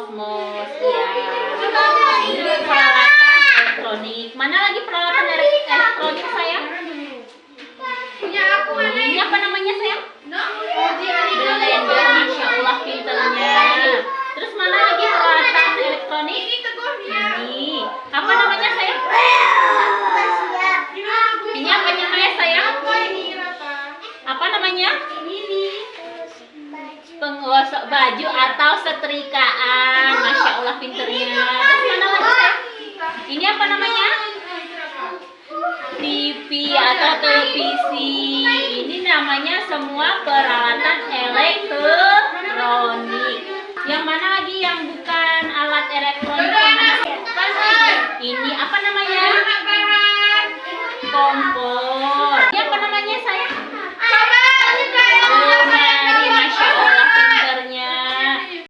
Cosmos ya. Ini peralatan elektronik. Mana lagi peralatan elektronik sayang? Ini apa namanya sayang? Blender, Masya Allah pinternya. Terus mana lagi peralatan elektronik? Ini apa namanya sayang? Ini apa namanya sayang? Apa namanya? Penggosok baju atau setrikaan. Masya Allah pinternya. Terus mana lagi sayang? Ini apa namanya? TV atau televisi. Ini namanya semua peralatan elektronik. Yang mana lagi yang bukan alat elektronik? Ini apa namanya? Kompor. Ini apa namanya sayang?